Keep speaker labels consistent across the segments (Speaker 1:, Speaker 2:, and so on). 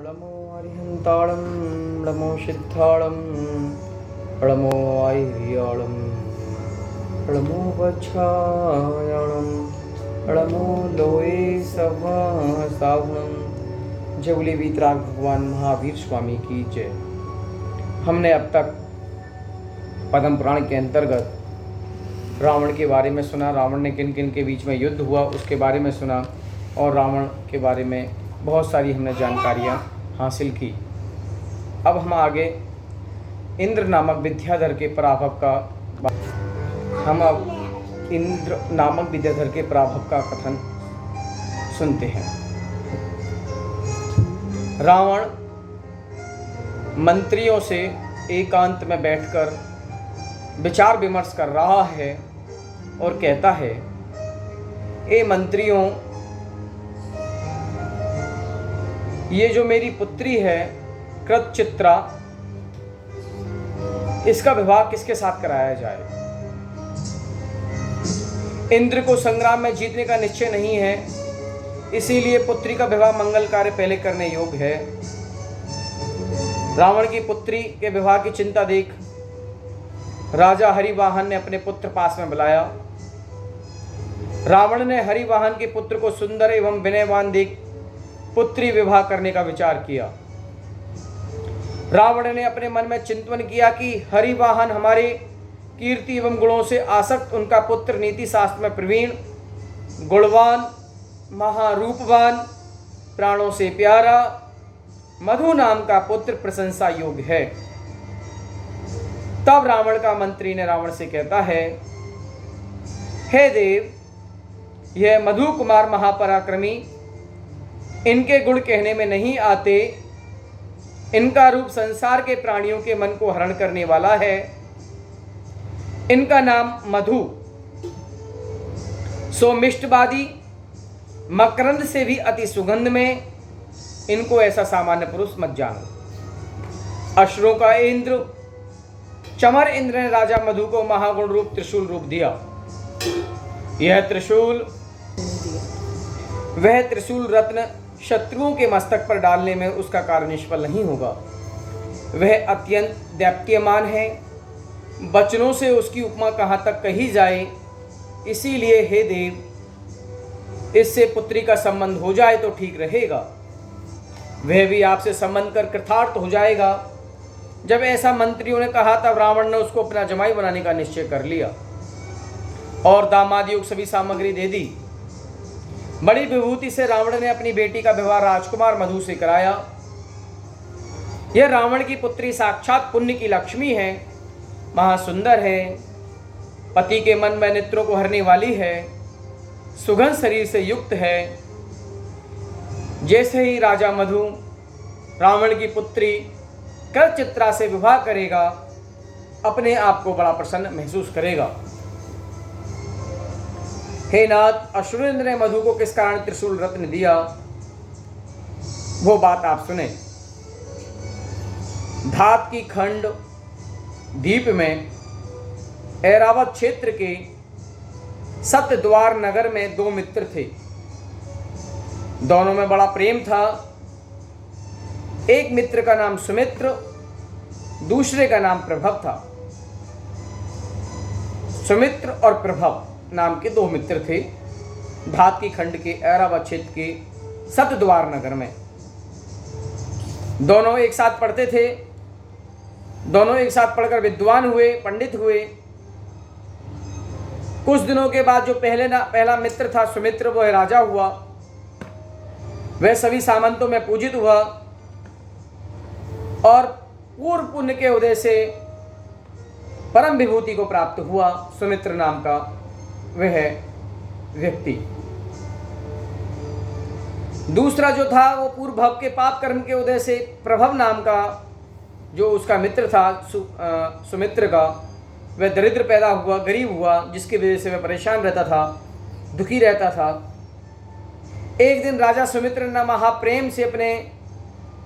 Speaker 1: ळमो अरिहन्ताळं ळमो सिद्धाळं ळमो आयर्याळं ळमो वच्छायाळं ळमो लोये सावणं। जय बोले वीतराग भगवान महावीर स्वामी की जय। हमने अब तक पद्म पुराण के अंतर्गत रावण के बारे में सुना, रावण ने किन किन के बीच में युद्ध हुआ उसके बारे में सुना और रावण के बारे में बहुत सारी हमने जानकारियाँ हासिल की। अब हम आगे इंद्र नामक विद्याधर के पराभव का कथन सुनते हैं। रावण मंत्रियों से एकांत में बैठकर विचार विमर्श कर रहा है और कहता है, ए मंत्रियों, ये जो मेरी पुत्री है कृतचित्रा, इसका विवाह किसके साथ कराया जाए? इंद्र को संग्राम में जीतने का निश्चय नहीं है, इसीलिए पुत्री का विवाह मंगल कार्य पहले करने योग्य है। रावण की पुत्री के विवाह की चिंता देख राजा हरिवाहन ने अपने पुत्र पास में बुलाया। रावण ने हरिवाहन के पुत्र को सुंदर एवं विनयवान देख पुत्री विवाह करने का विचार किया। रावण ने अपने मन में चिंतन किया कि हरिवाहन हमारे कीर्ति एवं गुणों से आसक्त, उनका पुत्र नीति शास्त्र में प्रवीण, गुणवान, महारूपवान, प्राणों से प्यारा, मधु नाम का पुत्र प्रशंसा योग्य है। तब रावण का मंत्री ने रावण से कहता है, हे देव, यह मधु कुमार महापराक्रमी, इनके गुण कहने में नहीं आते। इनका रूप संसार के प्राणियों के मन को हरण करने वाला है। इनका नाम मधु, सौमिष्टवादी, मकरंद से भी अति सुगंध में, इनको ऐसा सामान्य पुरुष मत जानो। अश्रों का इंद्र चमर इंद्र ने राजा मधु को महागुण रूप त्रिशूल रूप दिया। यह त्रिशूल, वह त्रिशूल रत्न शत्रुओं के मस्तक पर डालने में उसका कार्य निष्फल नहीं होगा। वह अत्यंत दैप्यमान है, वचनों से उसकी उपमा कहाँ तक कही जाए। इसीलिए हे देव, इससे पुत्री का संबंध हो जाए तो ठीक रहेगा। वह भी आपसे संबंध कर कृतार्थ हो जाएगा। जब ऐसा मंत्रियों ने कहा तब रावण ने उसको अपना जमाई बनाने का निश्चय कर लिया और दामाद योग सभी सामग्री दे दी। बड़ी विभूति से रावण ने अपनी बेटी का विवाह राजकुमार मधु से कराया। यह रावण की पुत्री साक्षात पुण्य की लक्ष्मी है, महासुंदर है, पति के मन में नेत्रों को हरने वाली है, सुगंध शरीर से युक्त है। जैसे ही राजा मधु रावण की पुत्री कृतचित्रा से विवाह करेगा, अपने आप को बड़ा प्रसन्न महसूस करेगा। हे नाथ, अश्रुरेंद्र ने मधु को किस कारण त्रिशूल रत्न दिया, वो बात आप सुने। धात की खंड द्वीप में ऐरावत क्षेत्र के सतद्वार नगर में दो मित्र थे। दोनों में बड़ा प्रेम था। एक मित्र का नाम सुमित्र, दूसरे का नाम प्रभव था। सुमित्र और प्रभव नाम के दो मित्र थे, धात की खंड के ऐरावत क्षेत्र के सतद्वार नगर में। दोनों एक साथ पढ़ते थे, दोनों एक साथ पढ़कर विद्वान हुए, पंडित हुए। कुछ दिनों के बाद जो पहला मित्र था सुमित्र, वह राजा हुआ। वह सभी सामंतों में पूजित हुआ और पूर्व पुण्य के उदय से परम विभूति को प्राप्त हुआ। सुमित्र नाम का वह व्यक्ति। दूसरा जो था वो पूर्व भव के पाप कर्म के उदय से प्रभव नाम का जो उसका मित्र था सुमित्र का, वह दरिद्र पैदा हुआ, गरीब हुआ, जिसकी वजह से वह परेशान रहता था, दुखी रहता था। एक दिन राजा सुमित्र ने महाप्रेम से अपने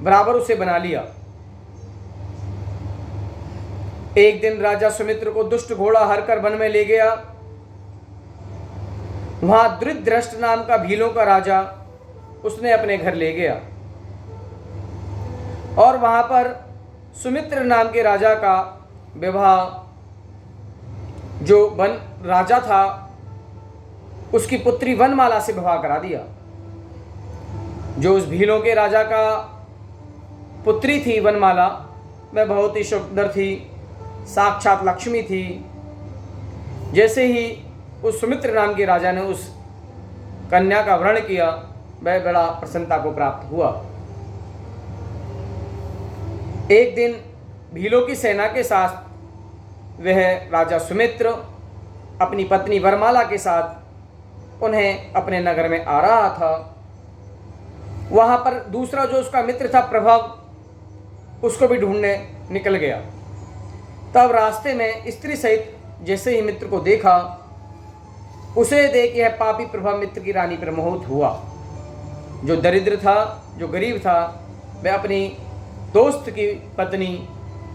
Speaker 1: बराबर उसे बना लिया। एक दिन राजा सुमित्र को दुष्ट घोड़ा हरकर वन में ले गया। वहां दृष्ट नाम का भीलों का राजा उसने अपने घर ले गया। और वहाँ पर सुमित्र नाम के राजा का विवाह जो वन राजा था उसकी पुत्री वनमाला से विवाह करा दिया। जो उस भीलों के राजा का पुत्री थी वनमाला, वह बहुत ही सुंदर थी, साक्षात लक्ष्मी थी। जैसे ही उस सुमित्र नाम के राजा ने उस कन्या का वरण किया, वह बड़ा प्रसन्नता को प्राप्त हुआ। एक दिन भीलों की सेना के साथ वह राजा सुमित्र अपनी पत्नी वरमाला के साथ उन्हें अपने नगर में आ रहा था। वहाँ पर दूसरा जो उसका मित्र था प्रभव, उसको भी ढूंढने निकल गया। तब रास्ते में स्त्री सहित जैसे ही मित्र को देखा, उसे देख यह पापी प्रभव मित्र की रानी पर मोहित हुआ। जो दरिद्र था, जो गरीब था, वह अपनी दोस्त की पत्नी,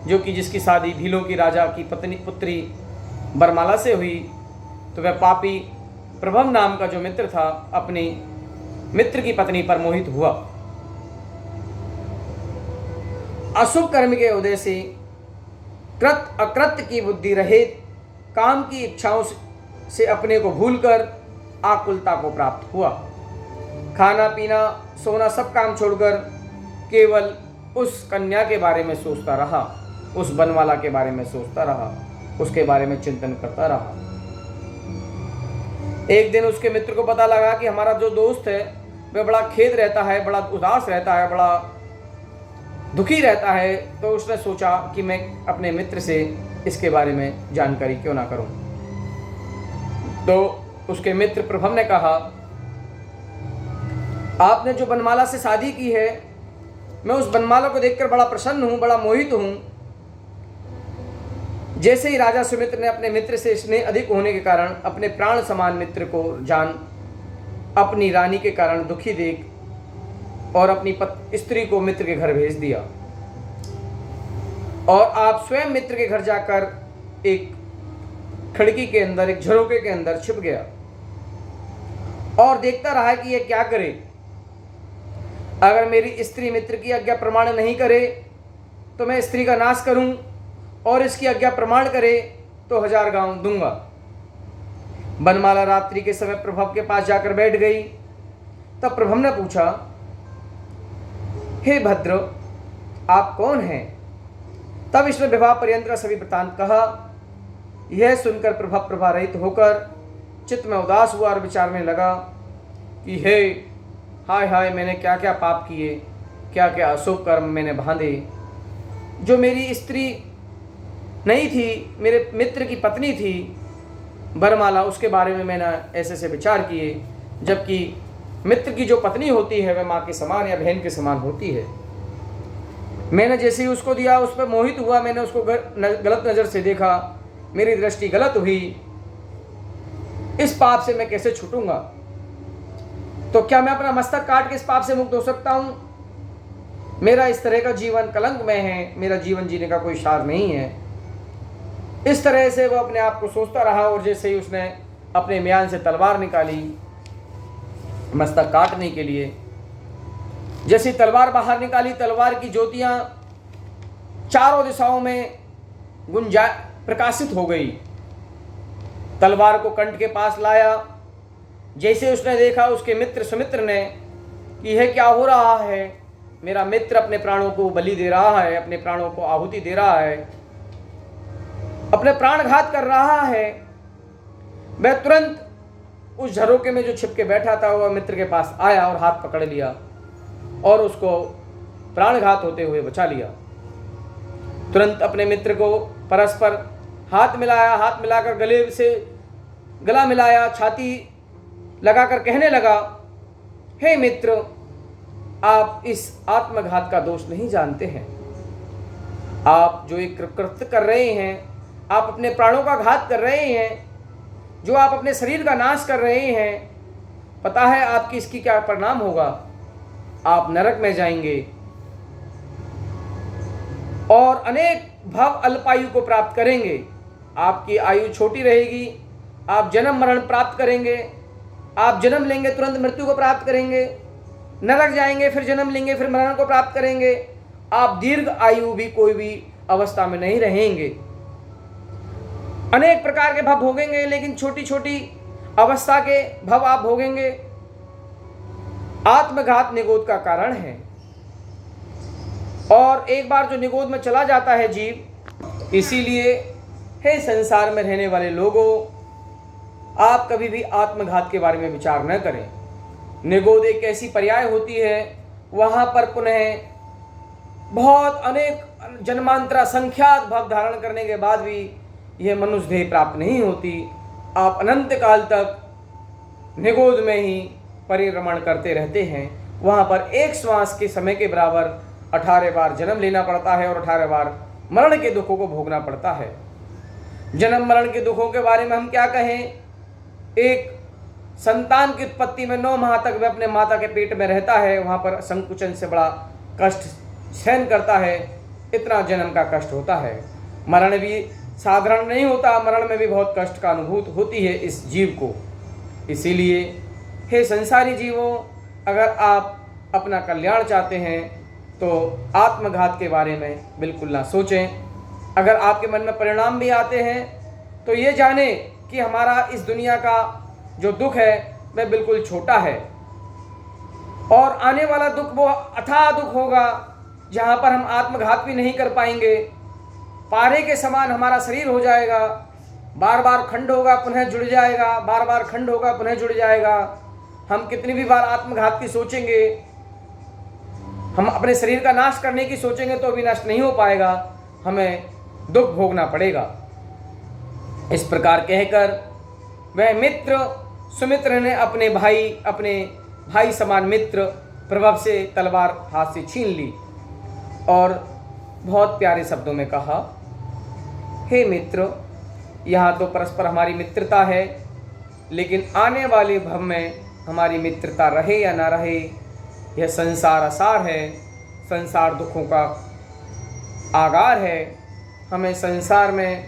Speaker 1: जो कि जिसकी शादी भीलों की राजा की पत्नी पुत्री वरमाला से हुई, तो वह पापी प्रभव नाम का जो मित्र था अपनी मित्र की पत्नी पर मोहित हुआ। अशुभ कर्म के उदय से कृत अकृत्य की बुद्धि रहित काम की इच्छाओं से अपने को भूलकर आकुलता को प्राप्त हुआ। खाना पीना सोना सब काम छोड़कर केवल उस कन्या के बारे में सोचता रहा, उस बनवाला के बारे में सोचता रहा, उसके बारे में चिंतन करता रहा। एक दिन उसके मित्र को पता लगा कि हमारा जो दोस्त है वह बड़ा खेद रहता है, बड़ा उदास रहता है, बड़ा दुखी रहता है। तो उसने सोचा कि मैं अपने मित्र से इसके बारे में जानकारी क्यों ना करूं। तो उसके मित्र प्रभव ने कहा, आपने जो बनमाला से शादी की है, मैं उस बनमाला को देखकर बड़ा प्रसन्न हूं, बड़ा मोहित हूं। जैसे ही राजा सुमित्र ने अपने मित्र से स्नेह अधिक होने के कारण अपने प्राण समान मित्र को जान अपनी रानी के कारण दुखी देख और अपनी स्त्री को मित्र के घर भेज दिया, और आप स्वयं मित्र के घर जाकर एक खिड़की के अंदर, एक झरोके के अंदर छिप गया और देखता रहा कि यह क्या करे। अगर मेरी स्त्री मित्र की आज्ञा प्रमाण नहीं करे तो मैं स्त्री का नाश करूं, और इसकी आज्ञा प्रमाण करे तो 1000 गांव दूंगा। बनमाला रात्रि के समय प्रभव के पास जाकर बैठ गई। तब प्रभव ने पूछा, हे भद्र, आप कौन हैं? तब इसने विवाह पर्यंत का सभी वृत्तांत कहा। यह सुनकर प्रभव प्रभा रहित होकर चित्त में उदास हुआ और विचारने लगा कि हे हाय हाय, मैंने क्या क्या पाप किए, क्या क्या अशुभ कर्म मैंने बांधे। जो मेरी स्त्री नहीं थी, मेरे मित्र की पत्नी थी वरमाला, उसके बारे में मैंने ऐसे से विचार किए, जबकि मित्र की जो पत्नी होती है वह माँ के समान या बहन के समान होती है। मैंने जैसे ही उसको दिया उस पर मोहित हुआ, मैंने उसको गलत नज़र से देखा, मेरी दृष्टि गलत हुई। इस पाप से मैं कैसे छूटूंगा? तो क्या मैं अपना मस्तक काट के इस पाप से मुक्त हो सकता हूँ? मेरा इस तरह का जीवन कलंकमय है, मेरा जीवन जीने का कोई सार नहीं है। इस तरह से वो अपने आप को सोचता रहा, और जैसे ही उसने अपने म्यान से तलवार निकाली मस्तक काटने के लिए, जैसी तलवार बाहर निकाली, तलवार की ज्योतियां चारों दिशाओं में प्रकाशित हो गई। तलवार को कंठ के पास लाया। जैसे उसने देखा उसके मित्र सुमित्र ने कि यह क्या हो रहा है, मेरा मित्र अपने प्राणों को बलि दे रहा है, अपने प्राणों को आहुति दे रहा है, अपने प्राणघात कर रहा है। वह तुरंत उस झरोके में जो छिपके बैठा था वह मित्र के पास आया और हाथ पकड़ लिया और उसको प्राणघात होते हुए बचा लिया। तुरंत अपने मित्र को परस्पर हाथ मिलाया, हाथ मिलाकर गले से गला मिलाया, छाती लगाकर कहने लगा, हे मित्र, आप इस आत्मघात का दोष नहीं जानते हैं। आप जो एक कृत्य कर रहे हैं, आप अपने प्राणों का घात कर रहे हैं, जो आप अपने शरीर का नाश कर रहे हैं, पता है आपकी इसकी क्या परिणाम होगा? आप नरक में जाएंगे और अनेक भव अल्पायु को प्राप्त करेंगे। आपकी आयु छोटी रहेगी, आप जन्म मरण प्राप्त करेंगे, आप जन्म लेंगे तुरंत मृत्यु को प्राप्त करेंगे, नरक जाएंगे, फिर जन्म लेंगे, फिर मरण को प्राप्त करेंगे। आप दीर्घ आयु भी कोई भी अवस्था में नहीं रहेंगे। अनेक प्रकार के भव भोगेंगे, लेकिन छोटी छोटी अवस्था के भव आप भोगेंगे। आत्मघात निगोद का कारण है, और एक बार जो निगोद में चला जाता है जीव, इसीलिए हे संसार में रहने वाले लोगों, आप कभी भी आत्मघात के बारे में विचार न करें। निगोद एक ऐसी पर्याय होती है, वहाँ पर पुनः बहुत अनेक जन्मांतरा संख्यात भव धारण करने के बाद भी यह मनुष्य देह प्राप्त नहीं होती। आप अनंत काल तक निगोद में ही परिभ्रमण करते रहते हैं। वहाँ पर एक श्वास के समय के बराबर 18 बार जन्म लेना पड़ता है और 18 बार मरण के दुखों को भोगना पड़ता है। जन्म मरण के दुखों के बारे में हम क्या कहें। एक संतान की उत्पत्ति में 9 माह तक वह अपने माता के पेट में रहता है, वहाँ पर संकुचन से बड़ा कष्ट सहन करता है। इतना जन्म का कष्ट होता है। मरण भी साधारण नहीं होता, मरण में भी बहुत कष्ट का अनुभूति होती है इस जीव को। इसीलिए हे संसारी जीवों, अगर आप अपना कल्याण चाहते हैं तो आत्मघात के बारे में बिल्कुल ना सोचें। अगर आपके मन में परिणाम भी आते हैं तो ये जाने कि हमारा इस दुनिया का जो दुख है वह बिल्कुल छोटा है, और आने वाला दुख वो अथाह दुख होगा, जहाँ पर हम आत्मघात भी नहीं कर पाएंगे। पारे के समान हमारा शरीर हो जाएगा, बार बार खंड होगा पुनः जुड़ जाएगा, बार बार खंड होगा पुनः जुड़ जाएगा। हम कितनी भी बार आत्मघात की सोचेंगे, हम अपने शरीर का नाश करने की सोचेंगे तो भी नष्ट नहीं हो पाएगा, हमें दुख भोगना पड़ेगा। इस प्रकार कहकर वह मित्र सुमित्र ने अपने भाई समान मित्र प्रभव से तलवार हाथ से छीन ली और बहुत प्यारे शब्दों में कहा, हे मित्र, यहाँ तो परस्पर हमारी मित्रता है, लेकिन आने वाले भव में हमारी मित्रता रहे या ना रहे, यह संसार असार है, संसार दुखों का आगार है। हमें संसार में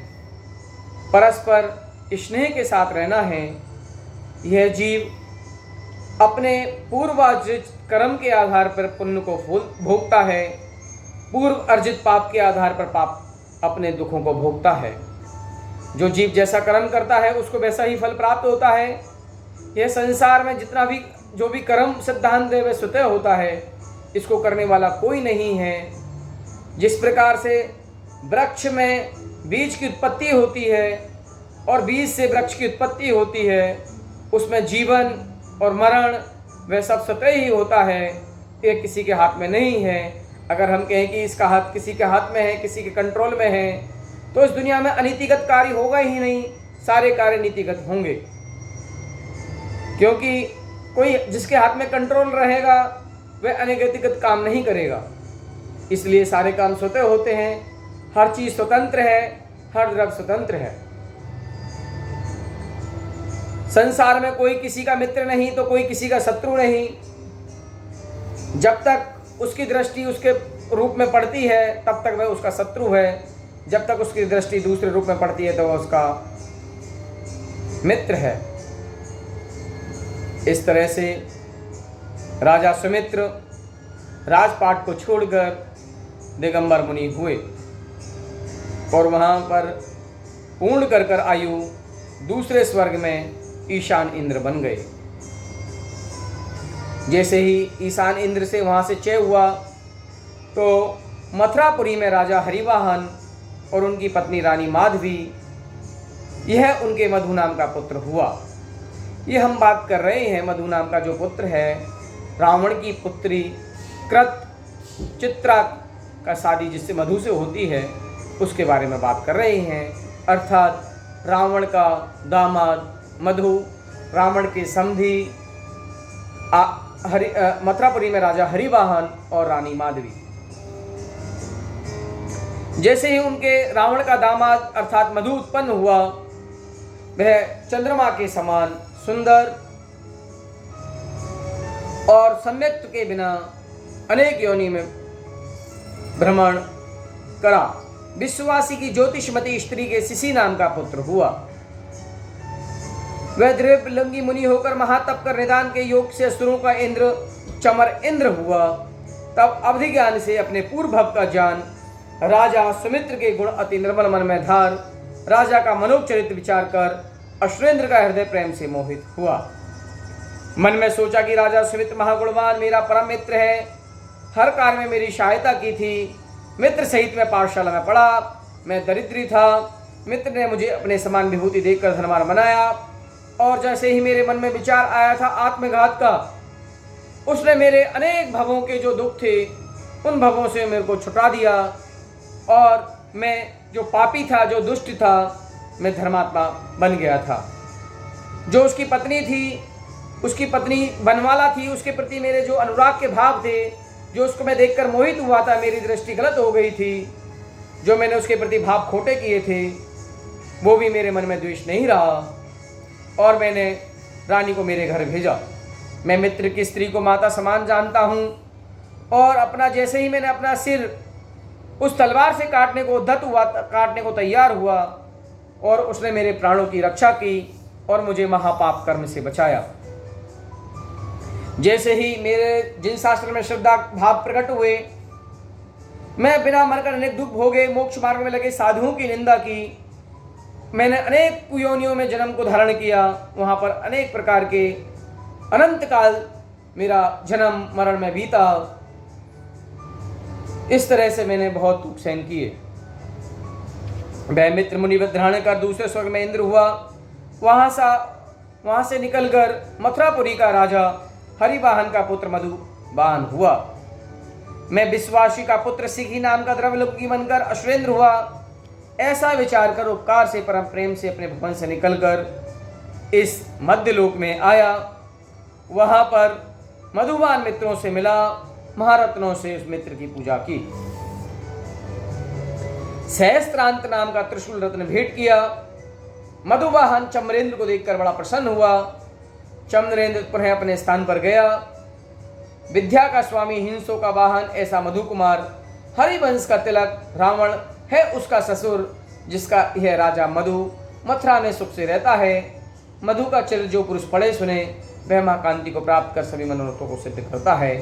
Speaker 1: परस्पर स्नेह के साथ रहना है। यह जीव अपने पूर्वार्जित कर्म के आधार पर पुण्य को भोगता है, पूर्व अर्जित पाप के आधार पर पाप अपने दुखों को भोगता है। जो जीव जैसा कर्म करता है उसको वैसा ही फल प्राप्त होता है। यह संसार में जितना भी जो भी कर्म सिद्धांत है वह स्वतः होता है, इसको करने वाला कोई नहीं है। जिस प्रकार से वृक्ष में बीज की उत्पत्ति होती है और बीज से वृक्ष की उत्पत्ति होती है, उसमें जीवन और मरण वह सब स्वतः ही होता है, ये किसी के हाथ में नहीं है। अगर हम कहें कि इसका हाथ किसी के हाथ में है, किसी के कंट्रोल में है, तो इस दुनिया में अनीतिगत कार्य होगा ही नहीं, सारे कार्य नीतिगत होंगे। क्योंकि कोई जिसके हाथ में कंट्रोल रहेगा वह अनिगतिगत काम नहीं करेगा। इसलिए सारे काम स्वतः होते हैं, हर चीज स्वतंत्र है, हर द्रव्य स्वतंत्र है। संसार में कोई किसी का मित्र नहीं तो कोई किसी का शत्रु नहीं। जब तक उसकी दृष्टि उसके रूप में पड़ती है तब तक वह उसका शत्रु है, जब तक उसकी दृष्टि दूसरे रूप में पड़ती है तो वह उसका मित्र है। इस तरह से राजा सुमित्र राजपाट को छोड़कर दिगंबर मुनि हुए और वहाँ पर पूर्ण कर आयु दूसरे स्वर्ग में ईशान इंद्र बन गए। जैसे ही ईशान इंद्र से वहाँ से चय हुआ तो मथुरापुरी में राजा हरिवाहन और उनकी पत्नी रानी माधवी, यह उनके मधु नाम का पुत्र हुआ। ये हम बात कर रहे हैं मधु नाम का जो पुत्र है, रावण की पुत्री कृत चित्रा का शादी जिससे मधु से होती है उसके बारे में बात कर रहे हैं। अर्थात रावण का दामाद मधु, रावण के समधी मथुरापुरी में राजा हरिवाहन और रानी माधवी। जैसे ही उनके रावण का दामाद अर्थात मधु उत्पन्न हुआ, वह चंद्रमा के समान सुंदर और सम्यक्त के बिना अनेक योनि में भ्रमण करा। विश्ववासी की ज्योतिषमती स्त्री के शिशि नाम का पुत्र हुआ। वह द्रव्यलिंगी मुनि होकर महातप कर निदान के योग से असुरों का इंद्र चमर इंद्र हुआ। तब अवधि ज्ञान से अपने पूर्व भव का ज्ञान राजा सुमित्र के गुण अति निर्मल मन में धार राजा का मनोज चरित्र विचार कर अश्वेंद्र का हृदय प्रेम से मोहित हुआ। मन में सोचा कि राजा सुमित्र महागुणवान मेरा परम मित्र है, हर कार्य में मेरी सहायता की थी। मित्र सहित मैं पाठशाला में पढ़ा, मैं दरिद्री था। मित्र ने मुझे अपने समान विभूति देखकर धनवान बनाया और जैसे ही मेरे मन में विचार आया था आत्मघात का, उसने मेरे अनेक भवों के जो दुख थे उन भवों से मेरे को छुटा दिया और मैं जो पापी था, जो दुष्ट था, मैं धर्मात्मा बन गया था। जो उसकी पत्नी थी, उसकी पत्नी बनवाला थी, उसके प्रति मेरे जो अनुराग के भाव थे, जो उसको मैं देखकर मोहित हुआ था, मेरी दृष्टि गलत हो गई थी। जो मैंने उसके प्रति भाव खोटे किए थे वो भी मेरे मन में द्वेष नहीं रहा और मैंने रानी को मेरे घर भेजा। मैं मित्र की स्त्री को माता समान जानता हूँ और अपना जैसे ही मैंने अपना सिर उस तलवार से काटने को तैयार हुआ और उसने मेरे प्राणों की रक्षा की और मुझे महापाप कर्म से बचाया। जैसे ही मेरे जिन शास्त्र में श्रद्धा भाव प्रकट हुए, मैं बिना मरकर अनेक दुख भोगे मोक्ष मार्ग में लगे साधुओं की निंदा की। मैंने अनेक कुयोनियों में जन्म को धारण किया, वहाँ पर अनेक प्रकार के अनंत काल मेरा जन्म मरण में बीता। इस तरह से मैंने बहुत दुख सहन किए। वह मित्र मुनिवत धारण कर दूसरे स्वर्ग में इंद्र हुआ। वहाँ से निकलकर मथुरापुरी का राजा हरिवाहन का पुत्र मधुबान हुआ। मैं विश्वासी का पुत्र सिखी नाम का द्रव्यलोकी बनकर अश्वेंद्र हुआ। ऐसा विचार कर उपकार से परम प्रेम से अपने भवन से निकलकर इस मध्यलोक में आया। वहाँ पर मधुबान मित्रों से मिला, महारत्नों से उस मित्र की पूजा की। सहस्त्रांत नाम का त्रिशूल रत्न भेंट किया। मधुवाहन चमरेंद्र को देखकर बड़ा प्रसन्न हुआ। चमरेंद्र पुनः अपने स्थान पर गया। विद्या का स्वामी, हिंसों का वाहन ऐसा मधु कुमार, हरिवंश का तिलक, रावण है उसका ससुर, जिसका यह राजा मधु मथुरा में सुख से रहता है। मधु का चरित्र जो पुरुष पढ़े सुने वह मां कांति को प्राप्त कर सभी मनोरथों को सिद्ध करता है।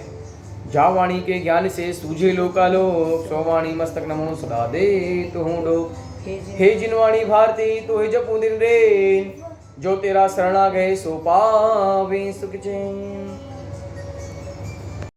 Speaker 1: जा वाणी के ज्ञान से सूझे लोकालोक, सो वाणी मस्तक नमो सदा दे तो डोक। हे जिनवाणी भारती तो हे जपू दिन रेन, जो तेरा शरणा गए सो पावे सुख चैन।